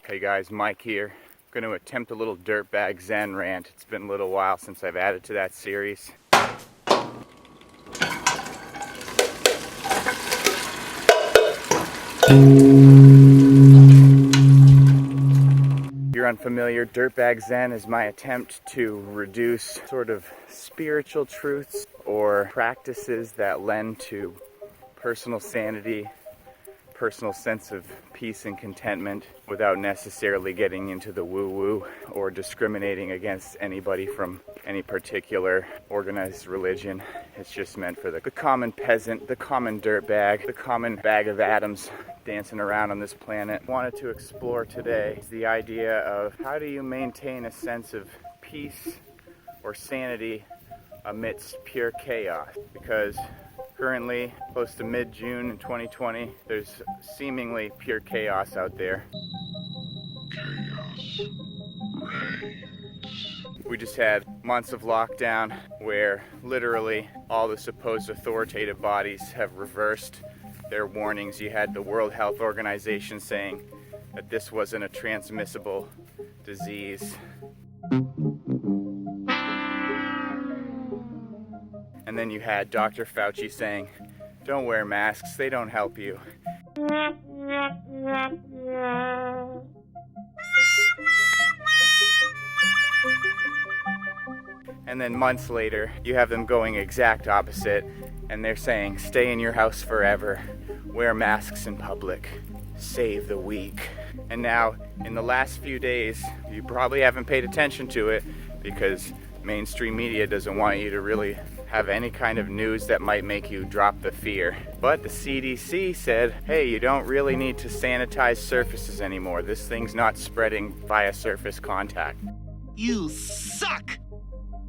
Hey guys, Mike here. I'm going to attempt a little Dirtbag Zen rant. It's been a little while since I've added to that series. If you're unfamiliar, Dirtbag Zen is my attempt to reduce sort of spiritual truths or practices that lend to personal sanity, personal sense of peace and contentment without necessarily getting into the woo-woo or discriminating against anybody from any particular organized religion. It's just meant for the common peasant, the common dirtbag, the common bag of atoms dancing around on this planet. I wanted to explore today the idea of how do you maintain a sense of peace or sanity amidst pure chaos, because currently, close to mid-June in 2020, there's seemingly pure chaos out there. Chaos reigns. We just had months of lockdown where literally all the supposed authoritative bodies have reversed their warnings. You had the World Health Organization saying that this wasn't a transmissible disease. And then you had Dr. Fauci saying, don't wear masks, they don't help you. And then months later, you have them going exact opposite, and they're saying, stay in your house forever, wear masks in public, save the weak. And now, in the last few days, you probably haven't paid attention to it because mainstream media doesn't want you to really have any kind of news that might make you drop the fear. But the CDC said, hey, you don't really need to sanitize surfaces anymore. This thing's not spreading via surface contact. You suck!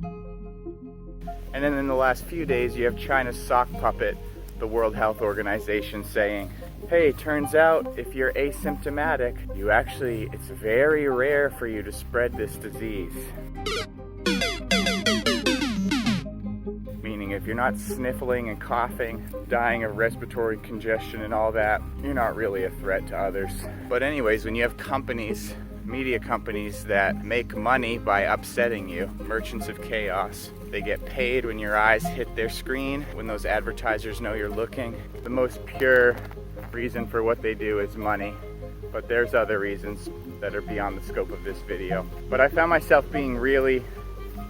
And then in the last few days, you have China's sock puppet, the World Health Organization, saying, hey, turns out if you're asymptomatic, it's very rare for you to spread this disease. Meaning if you're not sniffling and coughing, dying of respiratory congestion and all that, you're not really a threat to others. But anyways, when you have companies, media companies that make money by upsetting you, merchants of chaos, they get paid when your eyes hit their screen, when those advertisers know you're looking. The most pure reason for what they do is money. But there's other reasons that are beyond the scope of this video. But I found myself being really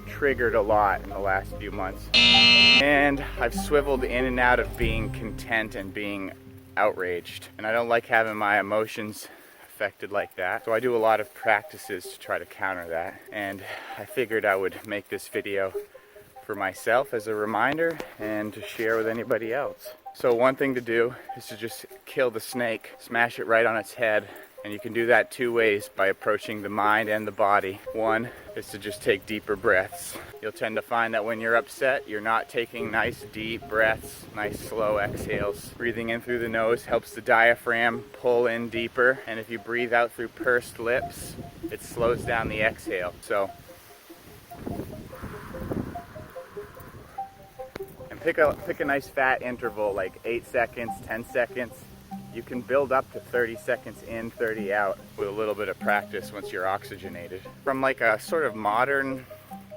triggered a lot in the last few months. And I've swiveled in and out of being content and being outraged. And I don't like having my emotions affected like that. So I do a lot of practices to try to counter that. And I figured I would make this video for myself as a reminder and to share with anybody else. So one thing to do is to just kill the snake, smash it right on its head. And you can do that two ways by approaching the mind and the body. One is to just take deeper breaths. You'll tend to find that when you're upset, you're not taking nice deep breaths, nice slow exhales. Breathing in through the nose helps the diaphragm pull in deeper. And if you breathe out through pursed lips, it slows down the exhale. So, and pick a nice fat interval, like 8 seconds, 10 seconds. You can build up to 30 seconds in, 30 out with a little bit of practice once you're oxygenated. From like a sort of modern,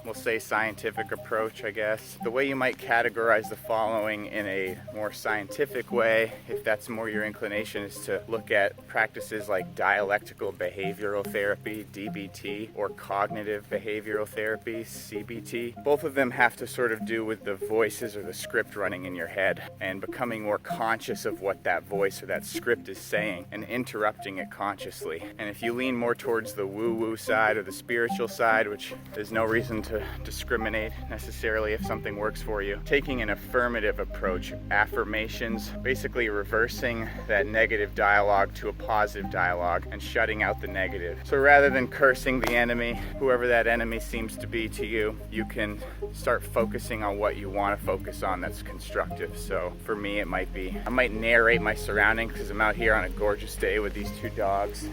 we'll say scientific approach, I guess, the way you might categorize the following in a more scientific way, if that's more your inclination, is to look at practices like dialectical behavioral therapy, DBT, or cognitive behavioral therapy, CBT. Both of them have to sort of do with the voices or the script running in your head and becoming more conscious of what that voice or that script is saying and interrupting it consciously. And if you lean more towards the woo-woo side or the spiritual side, which there's no reason to discriminate necessarily if something works for you, taking an affirmative approach, affirmations, basically reversing that negative dialogue to a positive dialogue and shutting out the negative. So rather than cursing the enemy, whoever that enemy seems to be to you, you can start focusing on what you want to focus on that's constructive. So for me, it might be, I might narrate my surroundings because I'm out here on a gorgeous day with these two dogs.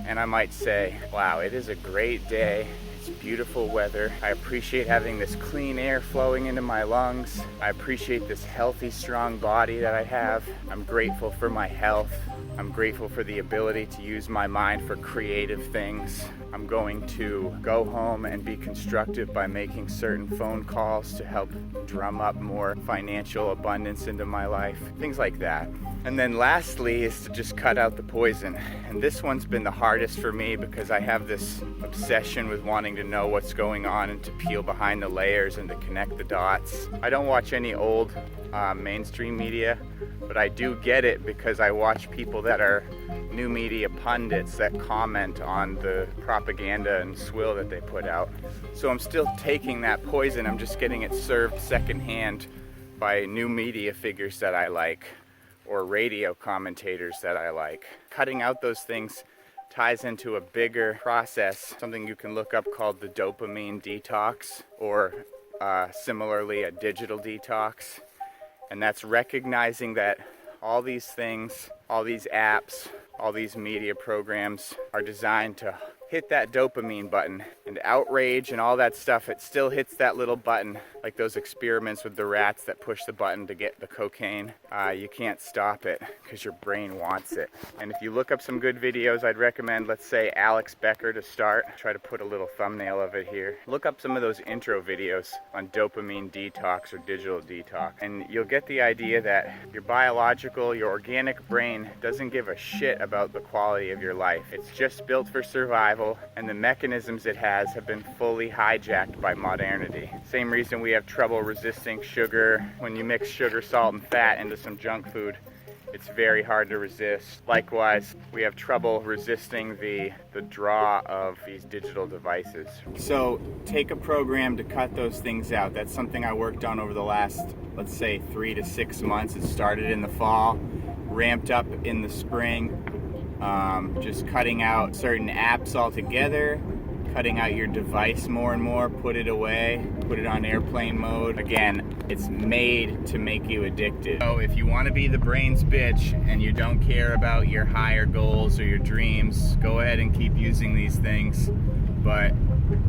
And I might say, wow, it is a great day. It's beautiful weather. I appreciate having this clean air flowing into my lungs. I appreciate this healthy, strong body that I have. I'm grateful for my health. I'm grateful for the ability to use my mind for creative things. I'm going to go home and be constructive by making certain phone calls to help drum up more financial abundance into my life, things like that. And then lastly is to just cut out the poison. And this one's been the hardest for me because I have this obsession with wanting to know what's going on and to peel behind the layers and to connect the dots. I don't watch any old mainstream media, but I do get it because I watch people that are new media pundits that comment on the propaganda and swill that they put out. So I'm still taking that poison, I'm just getting it served secondhand by new media figures that I like, or radio commentators that I like. Cutting out those things ties into a bigger process, something you can look up called the dopamine detox, or similarly a digital detox. And that's recognizing that all these things, all these apps, all these media programs are designed to hit that dopamine button, and outrage and all that stuff, it still hits that little button, like those experiments with the rats that push the button to get the cocaine. You can't stop it because your brain wants it. And if you look up some good videos, I'd recommend, let's say, Alex Becker to start. Try to put a little thumbnail of it here. Look up some of those intro videos on dopamine detox or digital detox, and you'll get the idea that your biological, your organic brain doesn't give a shit about the quality of your life. It's just built for survival, and the mechanisms it has have been fully hijacked by modernity. Same reason we have trouble resisting sugar. When you mix sugar, salt, and fat into some junk food, it's very hard to resist. Likewise, we have trouble resisting the draw of these digital devices. So take a program to cut those things out. That's something I worked on over the last, let's say, 3 to 6 months. It started in the fall, ramped up in the spring. Just cutting out certain apps altogether, cutting out your device more and more, put it away, put it on airplane mode. Again, it's made to make you addicted. So if you want to be the brain's bitch and you don't care about your higher goals or your dreams, go ahead and keep using these things, but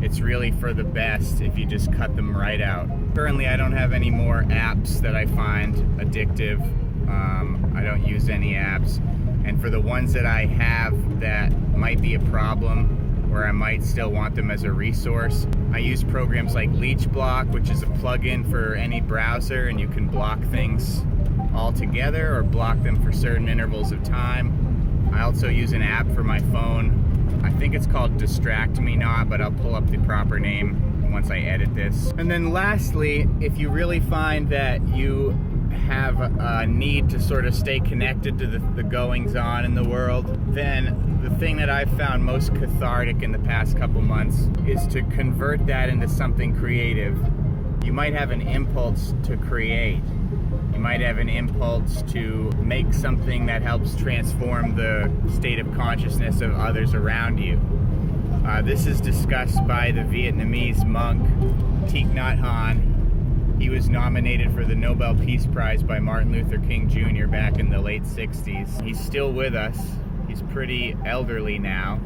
it's really for the best if you just cut them right out. Currently, I don't have any more apps that I find addictive. I don't use any apps. And for the ones that I have that might be a problem, where I might still want them as a resource, I use programs like LeechBlock, which is a plugin for any browser, and you can block things altogether or block them for certain intervals of time. I also use an app for my phone. I think it's called Distract Me Not, but I'll pull up the proper name once I edit this. And then lastly, if you really find that you have a need to sort of stay connected to the goings on in the world, then the thing that I've found most cathartic in the past couple months is to convert that into something creative. You might have an impulse to create. You might have an impulse to make something that helps transform the state of consciousness of others around you. This is discussed by the Vietnamese monk Thich Nhat Hanh. He was nominated for the Nobel Peace Prize by Martin Luther King Jr. back in the late 60s. He's still with us. He's pretty elderly now.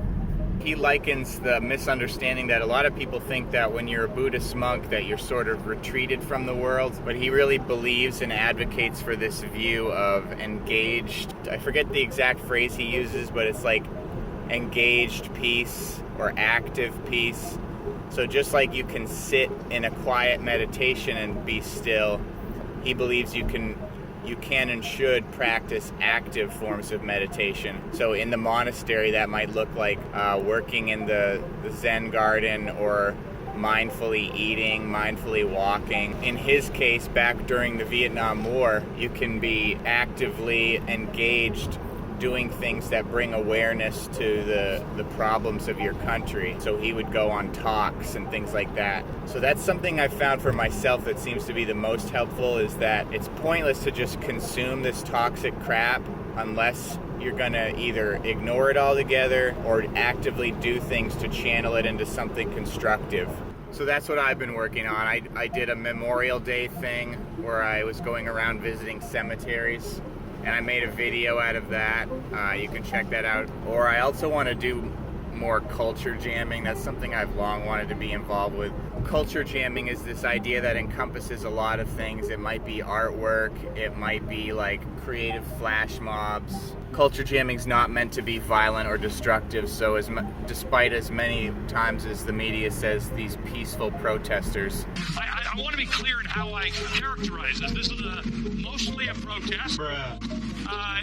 He likens the misunderstanding that a lot of people think that when you're a Buddhist monk that you're sort of retreated from the world, but he really believes and advocates for this view of engaged, I forget the exact phrase he uses, but it's like engaged peace or active peace. So just like you can sit in a quiet meditation and be still, he believes you can and should practice active forms of meditation. So in the monastery, that might look like working in the Zen garden, or mindfully eating, mindfully walking. In his case, back during the Vietnam War, you can be actively engaged doing things that bring awareness to the problems of your country. So he would go on talks and things like that. So that's something I've found for myself that seems to be the most helpful, is that it's pointless to just consume this toxic crap unless you're gonna either ignore it altogether or actively do things to channel it into something constructive. So that's what I've been working on. I did a Memorial Day thing where I was going around visiting cemeteries, and I made a video out of that. You can check that out. Or I also want to do more culture jamming. That's something I've long wanted to be involved with. Culture jamming is this idea that encompasses a lot of things. It might be artwork, it might be like creative flash mobs. Culture jamming is not meant to be violent or destructive, so despite as many times as the media says these peaceful protesters. I want to be clear in how I characterize this. This is mostly a protest.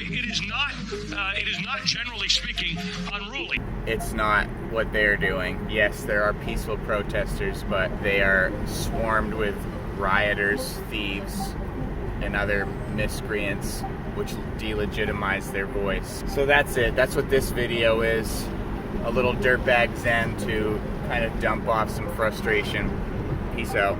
It is not generally speaking unruly. It's not what they're doing. Yes, there are peaceful protesters, but they are swarmed with rioters, thieves, and other miscreants, which delegitimize their voice. So that's it. That's what this video is. A little Dirtbag Zen to kind of dump off some frustration. Peace out.